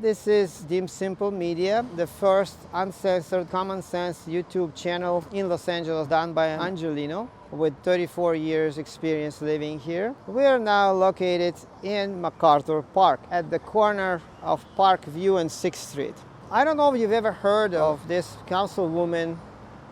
This is Dim Simple Media, the first uncensored common sense YouTube channel in Los Angeles done by Angelenos with 34 years experience living here. We are now located in McArthur Park at the corner of Park View and 6th Street. I don't know if you've ever heard of this councilwoman.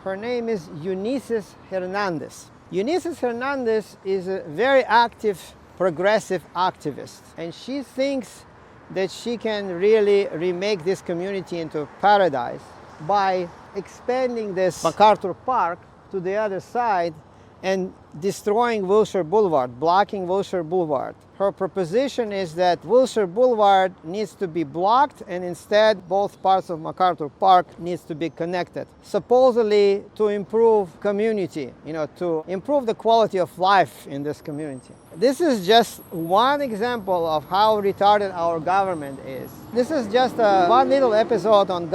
Her name is Eunisses Hernandez. Eunisses Hernandez is a very active, progressive activist, and she thinks that she can really remake this community into a paradise by expanding this McArthur Park to the other side and destroying Wilshire Blvd, blocking Wilshire Blvd. Her proposition is that Wilshire Blvd needs to be blocked and instead both parts of McArthur Park needs to be connected, supposedly to improve community, to improve the quality of life in this community. This is just one example of how retarded our government is. This is just one little episode on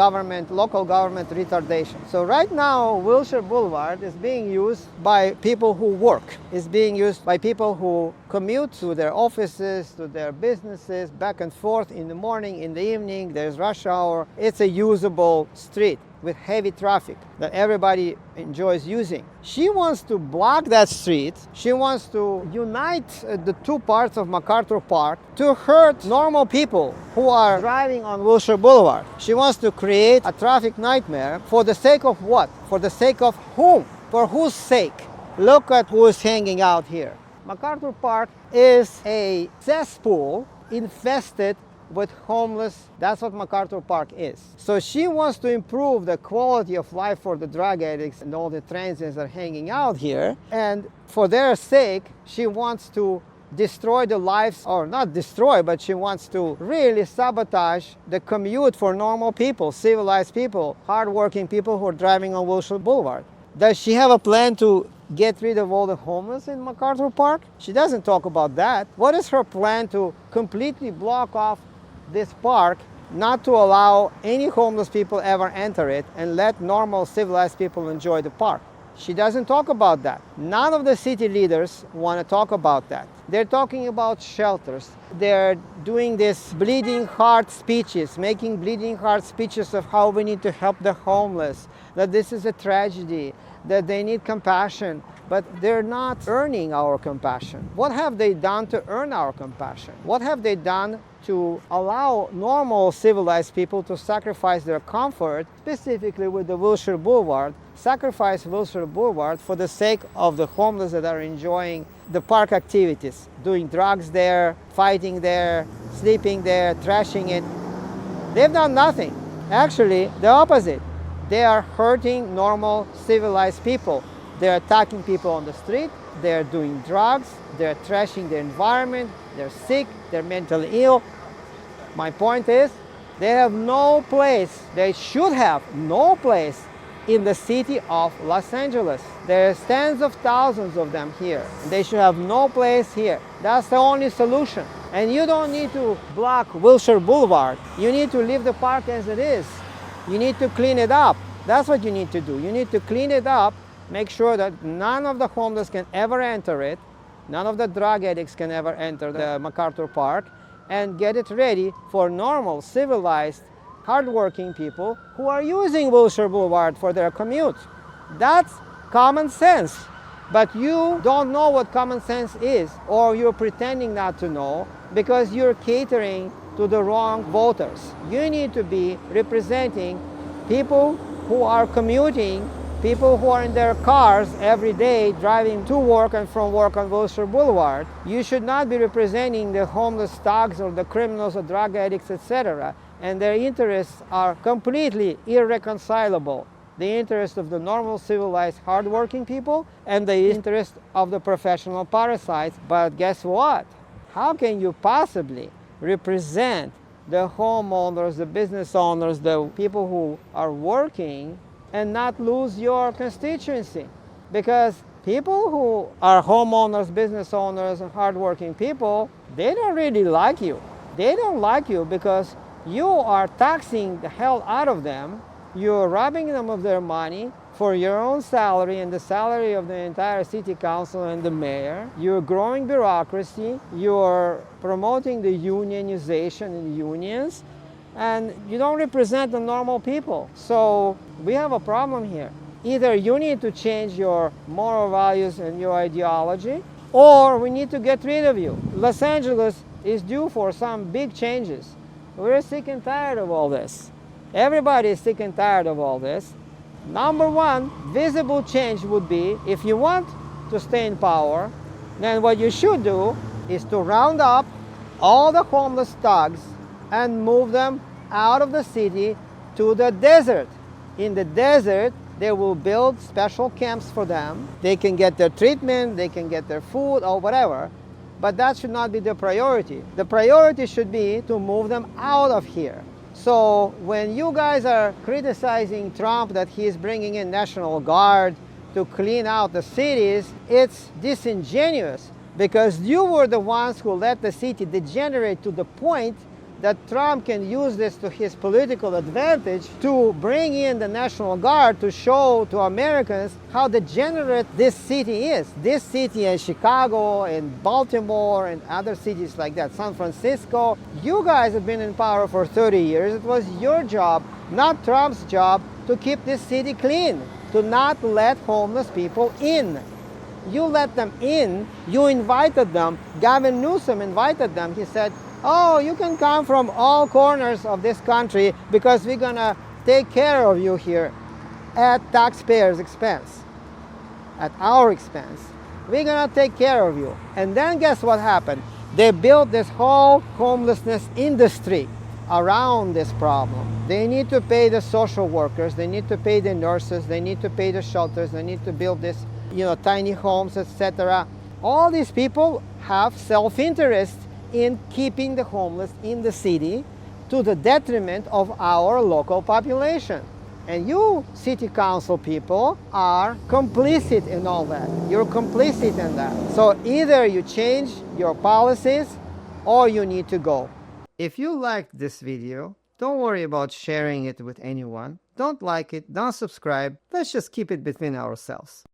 local government retardation. So right now, Wilshire Blvd is being used by people who work. It's being used by people who commute to their offices, to their businesses, back and forth in the morning, in the evening, there's rush hour. It's a usable street with heavy traffic that everybody enjoys using. She wants to block that street. She wants to unite the two parts of McArthur Park to hurt normal people who are driving on Wilshire Blvd. She wants to create a traffic nightmare for the sake of what? For the sake of whom? For whose sake? Look at who is hanging out here. McArthur Park is a cesspool infested with homeless. That's what McArthur Park is. So she wants to improve the quality of life for the drug addicts and all the transients that are hanging out here. And for their sake, she wants to destroy the lives, or not destroy, but she wants to really sabotage the commute for normal people, civilized people, hardworking people who are driving on Wilshire Blvd. Does she have a plan to get rid of all the homeless in McArthur Park? She doesn't talk about that. What is her plan to completely block off this park, not to allow any homeless people ever enter it and let normal civilized people enjoy the park? She doesn't talk about that. None of the city leaders want to talk about that. They're talking about shelters. They're doing this bleeding heart speeches, making bleeding heart speeches of how we need to help the homeless, that this is a tragedy, that they need compassion, but they're not earning our compassion. What have they done to earn our compassion? What have they done to allow normal civilized people to sacrifice their comfort, specifically with the Wilshire Blvd, sacrifice Wilshire Blvd for the sake of the homeless that are enjoying the park activities, doing drugs there, fighting there, sleeping there, trashing it? They've done nothing. Actually, the opposite. They are hurting normal civilized people. They're attacking people on the street, they're doing drugs, they're trashing the environment, they're sick, they're mentally ill. My point is, they have no place, they should have no place in the city of Los Angeles. There's tens of thousands of them here. They should have no place here. That's the only solution. And you don't need to block Wilshire Blvd. You need to leave the park as it is. You need to clean it up. That's what you need to do. You need to clean it up, make sure that none of the homeless can ever enter it, none of the drug addicts can ever enter the McArthur Park, and get it ready for normal, civilized, hardworking people who are using Wilshire Blvd for their commute. That's common sense. But you don't know what common sense is, or you're pretending not to know because you're catering to the wrong voters. You need to be representing people who are commuting, people who are in their cars every day driving to work and from work on Wilshire Blvd. You should not be representing the homeless thugs or the criminals or drug addicts, etc. And their interests are completely irreconcilable. The interest of the normal, civilized, hardworking people and the interest of the professional parasites. But guess what? How can you possibly represent the homeowners, the business owners, the people who are working and not lose your constituency? Because people who are homeowners, business owners, and hardworking people, they don't really like you. They don't like you because you are taxing the hell out of them. You're robbing them of their money for your own salary and the salary of the entire city council and the mayor. You're growing bureaucracy. You're promoting the unionization in unions. and you don't represent the normal people. So we have a problem here. Either you need to change your moral values and your ideology, or we need to get rid of you. Los Angeles is due for some big changes. We're sick and tired of all this. Everybody is sick and tired of all this. Number one, visible change would be, if you want to stay in power, then what you should do is to round up all the homeless thugs and move them out of the city to the desert. In the desert, they will build special camps for them. They can get their treatment, they can get their food or whatever, but that should not be the priority. The priority should be to move them out of here. So when you guys are criticizing Trump that he is bringing in National Guard to clean out the cities, it's disingenuous, because you were the ones who let the city degenerate to the point that Trump can use this to his political advantage to bring in the National Guard to show to Americans how degenerate this city is. This city and Chicago and Baltimore and other cities like that, San Francisco, you guys have been in power for 30 years. It was your job, not Trump's job, to keep this city clean, to not let homeless people in. You let them in, you invited them. Gavin Newsom invited them. He said, oh, you can come from all corners of this country because we're gonna take care of you here at taxpayers' expense, at our expense. We're gonna take care of you. And then guess what happened? They built this whole homelessness industry around this problem. They need to pay the social workers, they need to pay the nurses, they need to pay the shelters, they need to build this, tiny homes, etc. All these people have self-interest in keeping the homeless in the city to the detriment of our local population. And you city council people are complicit in all that. You're complicit in that. So either you change your policies or you need to go. If you liked this video, don't worry about sharing it with anyone. Don't like it, don't subscribe. Let's just keep it between ourselves.